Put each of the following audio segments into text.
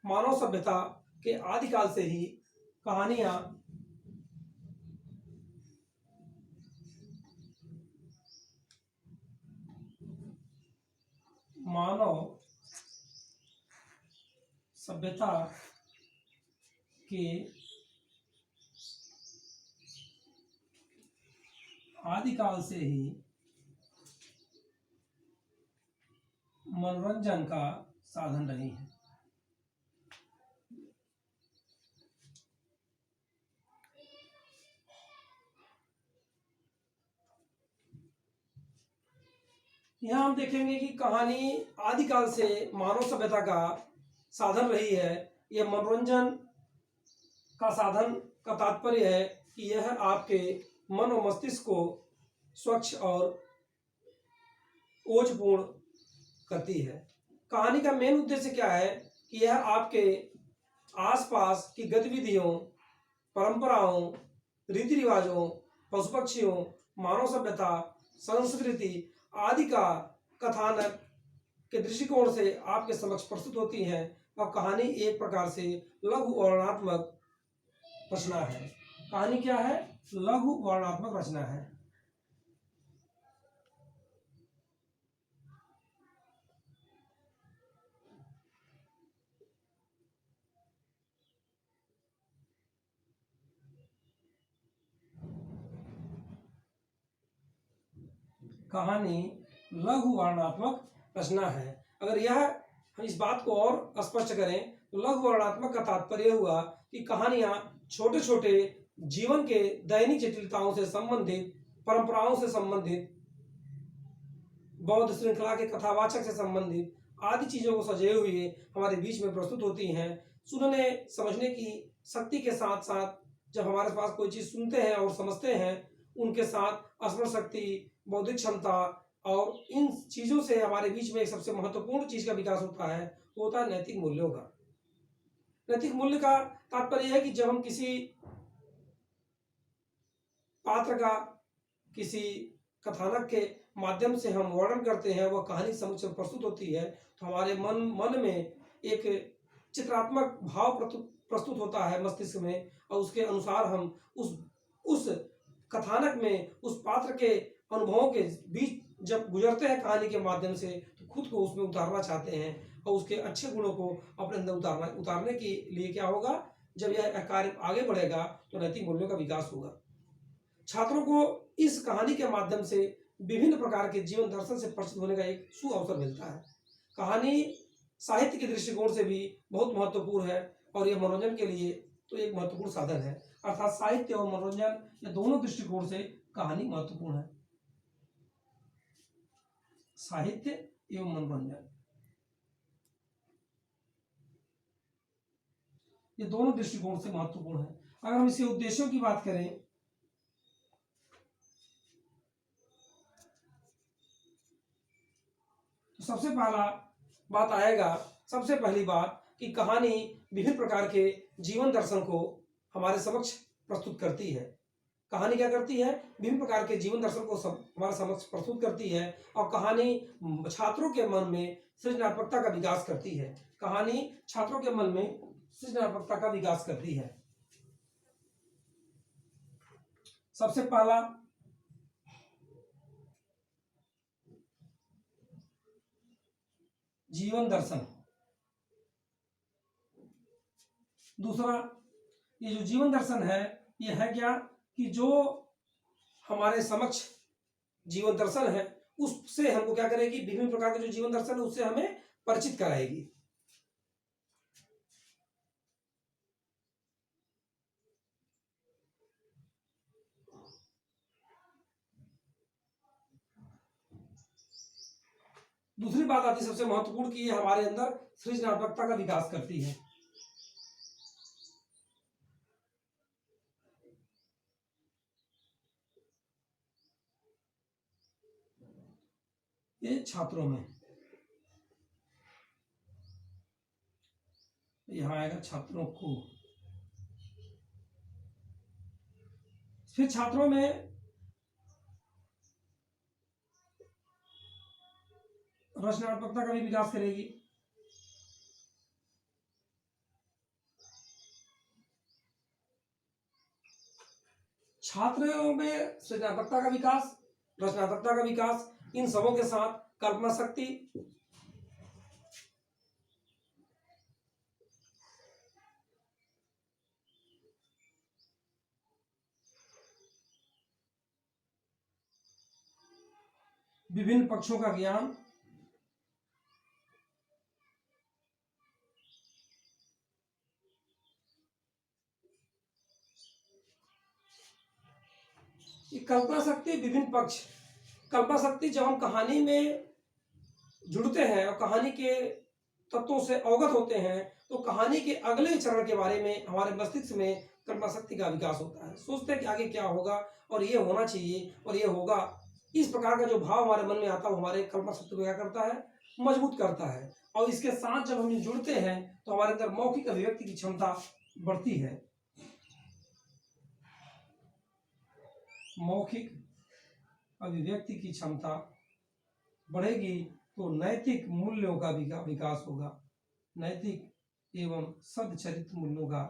मानव सभ्यता के आदिकाल से ही कहानियां मानव सभ्यता के आदिकाल से ही मनोरंजन का साधन रही है। यहाँ हम देखेंगे कि कहानी आदिकाल से मानव सभ्यता का साधन रही है। यह मनोरंजन का साधन का तात्पर्य है कि यह आपके मन और मस्तिष्क को स्वच्छ और ओजपूर्ण करती है। कहानी का मेन उद्देश्य क्या है कि यह आपके आसपास की गतिविधियों, परंपराओं, रीति रिवाजों, पशु पक्षियों, मानव सभ्यता, संस्कृति आदि का कथानक के दृष्टिकोण से आपके समक्ष प्रस्तुत होती है। और कहानी एक प्रकार से लघु वर्णनात्मक रचना है। कहानी क्या है? लघु वर्णनात्मक रचना है। कहानी लघु वर्णनात्मक रचना है। अगर यह हम इस बात को और स्पष्ट करें तो लघु वर्णनात्मक का तात्पर्य हुआ कि कहानियां छोटे छोटे जीवन के दैनिक जटिलताओं से संबंधित, परंपराओं से संबंधित, बौद्ध श्रृंखला के कथावाचक से संबंधित आदि चीजों को सजे हुए हमारे बीच में प्रस्तुत होती हैं। सुनने समझने की शक्ति के साथ साथ जब हमारे पास कोई चीज सुनते हैं और समझते हैं, उनके साथ स्मरण शक्ति, बौद्धिक क्षमता और इन चीजों से हमारे बीच में एक सबसे महत्वपूर्ण चीज का विकास होता है, वो होता है नैतिक मूल्यों का। नैतिक मूल्य का तात्पर्य है कि जब हम किसी पात्र का किसी कथानक के माध्यम से हम वर्णन करते हैं, वह कहानी समक्ष प्रस्तुत होती है, तो हमारे मन में एक चित्रात्मक भाव प्रस्तुत होता है मस्तिष्क में, और उसके अनुसार हम उस कथानक में उस पात्र के अनुभवों के बीच जब गुजरते हैं कहानी के माध्यम से, तो खुद को उसमें उतारना चाहते हैं और उसके अच्छे गुणों को अपने अंदर उतारने के लिए क्या होगा, जब यह कार्य आगे बढ़ेगा तो नैतिक मूल्यों का विकास होगा। छात्रों को इस कहानी के माध्यम से विभिन्न प्रकार के जीवन दर्शन से परिचित होने का एक सुअवसर मिलता है। कहानी साहित्य के दृष्टिकोण से भी बहुत महत्वपूर्ण है और यह मनोरंजन के लिए तो एक महत्वपूर्ण साधन है। अर्थात साहित्य और मनोरंजन ये दोनों दृष्टिकोण से कहानी महत्वपूर्ण है। साहित्य एवं मनोरंजन ये दोनों दृष्टिकोण से महत्वपूर्ण है। अगर हम इसके उद्देश्यों की बात करें तो सबसे पहली बात कि कहानी विभिन्न प्रकार के जीवन दर्शन को हमारे समक्ष प्रस्तुत करती है। कहानी क्या करती है? विभिन्न प्रकार के जीवन दर्शन को हमारे समक्ष प्रस्तुत करती है और कहानी छात्रों के मन में सृजनात्मकता का विकास करती है। कहानी छात्रों के मन में सृजनात्मकता का विकास करती है। सबसे पहला जीवन दर्शन। दूसरा, ये जो जीवन दर्शन है ये है क्या कि जो हमारे समक्ष जीवन दर्शन है उससे हमको क्या करेगी, विभिन्न प्रकार के जो जीवन दर्शन है उससे हमें परिचित कराएगी। दूसरी बात आती है सबसे महत्वपूर्ण कि ये हमारे अंदर सृजनात्मकता का विकास करती है। ये छात्रों में, यहां आएगा छात्रों को। फिर छात्रों में रचनात्मकता का भी विकास करेगी। छात्रों में सृजनात्मकता का विकास, रचनात्मकता का विकास, इन सबों के साथ कल्पना शक्ति, विभिन्न पक्षों का ज्ञान, कल्पना शक्ति, विभिन्न पक्ष। कल्पना शक्ति, जब हम कहानी में जुड़ते हैं और कहानी के तत्वों से अवगत होते हैं तो कहानी के अगले चरण के बारे में हमारे मस्तिष्क में कल्पना शक्ति का विकास होता है। सोचते हैं कि आगे क्या होगा और ये होना चाहिए और ये होगा। इस प्रकार का जो भाव हमारे मन में आता है हमारे कल्पना शक्ति को क्या करता है, मजबूत करता है। और इसके साथ जब हम जुड़ते हैं तो हमारे अंदर मौखिक अभिव्यक्ति की क्षमता बढ़ती है। मौखिक अभिव्यक्ति की क्षमता बढ़ेगी तो नैतिक मूल्यों का विकास होगा। नैतिक एवं सदचरित मूल्यों का।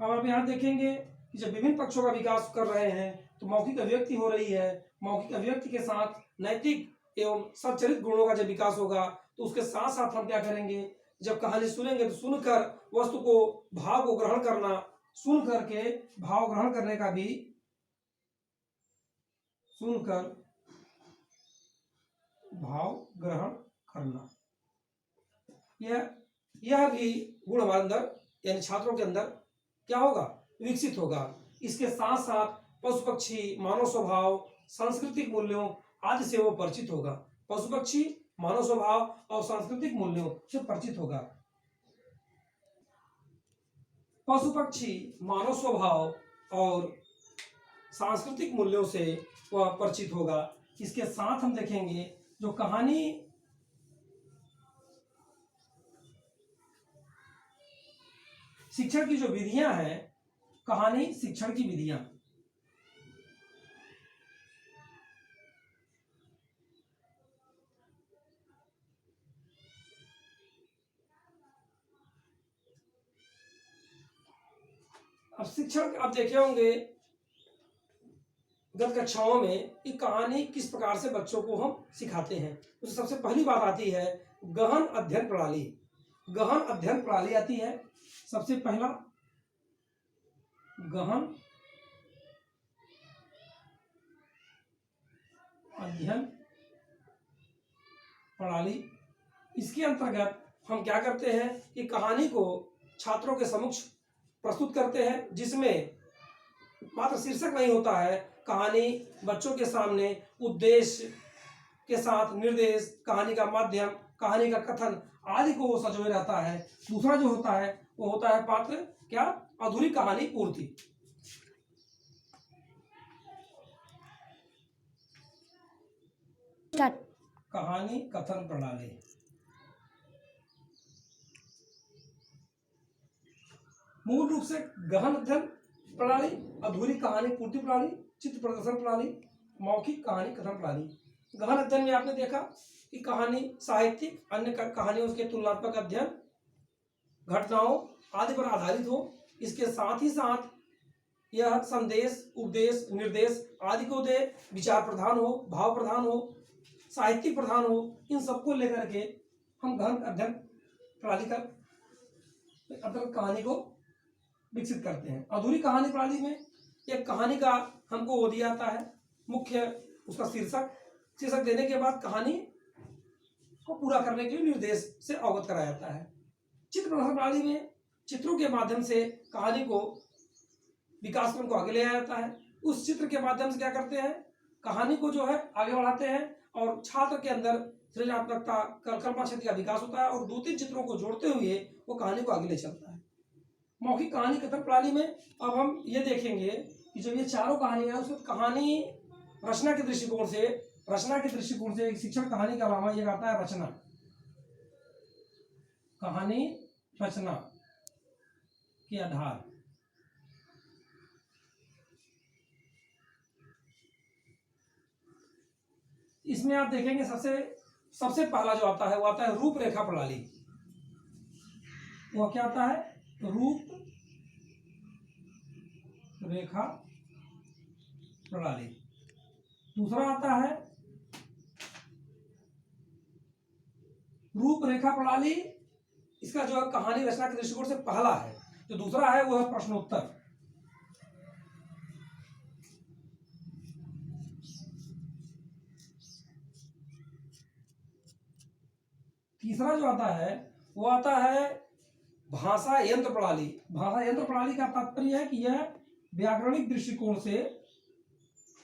अब आप यहाँ देखेंगे कि जब विभिन्न पक्षों का विकास कर रहे हैं तो मौखिक अभिव्यक्ति हो रही है। मौखिक अभिव्यक्ति के साथ नैतिक एवं सच्चरित गुणों का जब विकास होगा तो उसके साथ साथ हम क्या करेंगे, जब कहानी सुनेंगे तो सुनकर वस्तु को, भाव को ग्रहण करना, सुन करके भाव ग्रहण करने का भी, सुनकर भाव ग्रहण करना, यह भी गुण हमारे अंदर यानी छात्रों के अंदर क्या होगा, विकसित होगा। इसके साथ साथ पशु पक्षी, मानव स्वभाव, सांस्कृतिक मूल्यों आदि से वो परिचित होगा। पशु पक्षी, मानव स्वभाव और सांस्कृतिक मूल्यों से परिचित होगा। पशु पक्षी, मानव स्वभाव और सांस्कृतिक मूल्यों से वह परिचित होगा। इसके साथ हम देखेंगे जो कहानी शिक्षण की जो विधियां हैं, कहानी शिक्षण की विधियां, अब शिक्षण आप देखे होंगे गत कक्षाओं में कि कहानी किस प्रकार से बच्चों को हम सिखाते हैं। तो सबसे पहली बात आती है गहन अध्ययन प्रणाली। गहन अध्ययन प्रणाली आती है सबसे पहला, गहन अध्ययन प्रणाली। इसके अंतर्गत हम क्या करते हैं कि कहानी को छात्रों के समक्ष प्रस्तुत करते हैं, जिसमें मात्र शीर्षक नहीं होता है, कहानी बच्चों के सामने उद्देश्य के साथ निर्देश, कहानी का माध्यम, कहानी का कथन आदि को वो सजोए रहता है। दूसरा जो होता है वो होता है पात्र क्या, अधूरी कहानी पूर्ति। कहानी कथन प्रणाली। मूल रूप से गहन अध्ययन प्रणाली, अधूरी कहानी पूर्ति प्रणाली, चित्र प्रदर्शन प्रणाली, मौखिक कहानी कथन प्रणाली। गहन अध्ययन में आपने देखा कि कहानी साहित्यिक अन्य कहानियों के तुलनात्मक अध्ययन, घटनाओं आदि पर आधारित हो। इसके साथ ही साथ यह संदेश, उपदेश, निर्देश आदि को दे, विचार प्रधान हो, भाव प्रधान हो, साहित्यिक प्रधान हो। इन सबको लेकर के हम गहन अध्ययन प्रणाली का अंतर्गत कहानी को विकसित करते हैं। अधूरी कहानी प्रणाली में एक कहानी का हमको वो दिया जाता है, मुख्य उसका शीर्षक देने के बाद कहानी को पूरा करने के लिए निर्देश से अवगत कराया जाता है। चित्र प्रदर्शन प्रणाली में चित्रों के माध्यम से कहानी को विकास को आगे ले जाया जाता है। उस चित्र के माध्यम से क्या करते हैं, कहानी को जो है आगे बढ़ाते हैं और छात्र के अंदर सृजनात्मकता, कल्पना शक्ति का विकास होता है और 2-3 चित्रों को जोड़ते हुए वो कहानी को आगे ले चलता है। मौखिक कहानी कथन प्रणाली में अब हम ये देखेंगे कि जब ये चारों कहानियां, उसमें कहानी रचना के दृष्टिकोण से शिक्षण कहानी का अलावा ये आता है रचना, कहानी रचना के आधार। इसमें आप देखेंगे सबसे सबसे पहला जो आता है वो आता है रूपरेखा प्रणाली। वह क्या आता है? रूप रेखा प्रणाली। दूसरा आता है रूपरेखा प्रणाली। इसका जो है कहानी रचना के दृष्टिकोण से पहला है। जो दूसरा है वो है प्रश्नोत्तर। तीसरा जो आता है वो आता है भाषा यंत्र प्रणाली। भाषा यंत्र प्रणाली का तात्पर्य है कि यह व्याकरणिक दृष्टिकोण से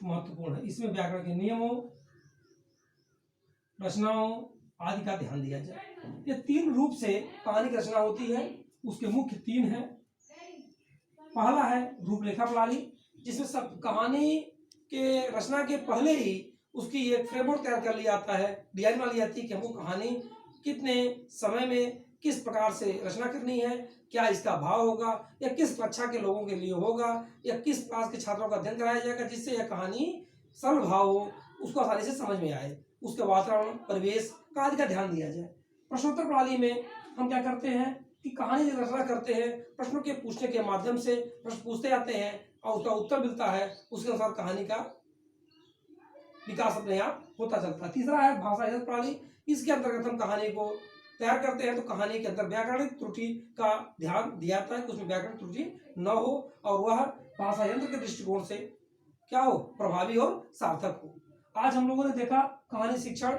महत्वपूर्ण है। इसमें व्याकरण के नियमों, रचनाओं आदि का ध्यान दिया जाए। ये तीन रूप से कहानी की रचना होती है। उसके मुख्य तीन है। पहला है रूपरेखा प्रणाली, जिसमें सब कहानी के रचना के पहले ही उसकी एक फ्रेमवर्क तैयार कर लिया जाता है, डिजाइन बना ली जाती है कि हमको कहानी कितने समय में किस प्रकार से रचना करनी है, क्या इसका भाव होगा, या किस कक्षा के लोगों के लिए होगा, या किस क्लास के छात्रों का अध्ययन कराया जाएगा, जिससे यह कहानी सरल भाव हो, उसको आसानी से समझ में आए, उसके वातावरण परिवेश का आदि का ध्यान दिया जाए। प्रश्नोत्तर प्रणाली में हम क्या करते हैं कि कहानी की रचना करते हैं, प्रश्नों के पूछने के माध्यम से प्रश्न पूछते जाते हैं और उसका उत्तर मिलता है, उसके अनुसार कहानी का विकास अपने आप होता चलता है। तीसरा है भाषा यंत्र प्रणाली। इसके अंतर्गत हम कहानी को तैयार करते हैं तो कहानी के अंदर व्याकरणिक त्रुटि का ध्यान दिया जाता है कि उसमें व्याकरण त्रुटि न हो और वह भाषा यंत्र के दृष्टिकोण से क्या हो, प्रभावी और सार्थक हो। आज हम लोगों ने देखा कहानी शिक्षण।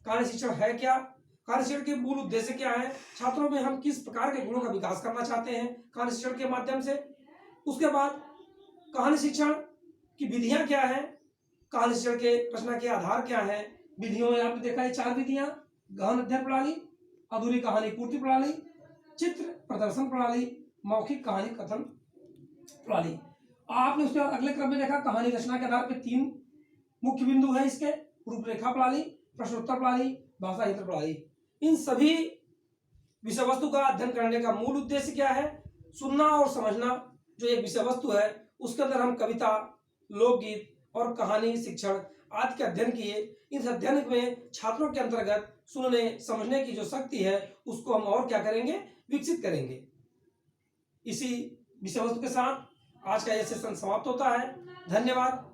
कहानी शिक्षण है क्या, कहानी शिक्षण के मूल उद्देश्य क्या है, छात्रों में हम किस प्रकार के गुणों का विकास करना चाहते हैं कहानी शिक्षण के माध्यम से। उसके बाद कहानी शिक्षण की विधियां क्या है, कहानी शिक्षण के रचना के आधार क्या है। विधियों में आपने देखा है 4 विधियां: गहन अध्ययन प्रणाली, अधूरी कहानी पूर्ति प्रणाली, चित्र प्रदर्शन प्रणाली, मौखिक कहानी कथन प्रणाली। आपने उसके बाद अगले क्रम में देखा कहानी रचना के आधार पर 3 मुख्य बिंदु है इसके: रूपरेखा प्रणाली, प्रश्नोत्तर प्रणाली, भाषा यंत्र प्रणाली। इन सभी विषय वस्तु का अध्ययन करने का मूल उद्देश्य क्या है? सुनना और समझना। जो एक विषय वस्तु है उसके अंदर हम कविता, लोकगीत और कहानी शिक्षण आदि के अध्ययन किए। इस अध्ययन में छात्रों के अंतर्गत सुनने समझने की जो शक्ति है उसको हम और क्या करेंगे, विकसित करेंगे। इसी विषय वस्तु के साथ आज का यह सेशन समाप्त होता है। धन्यवाद।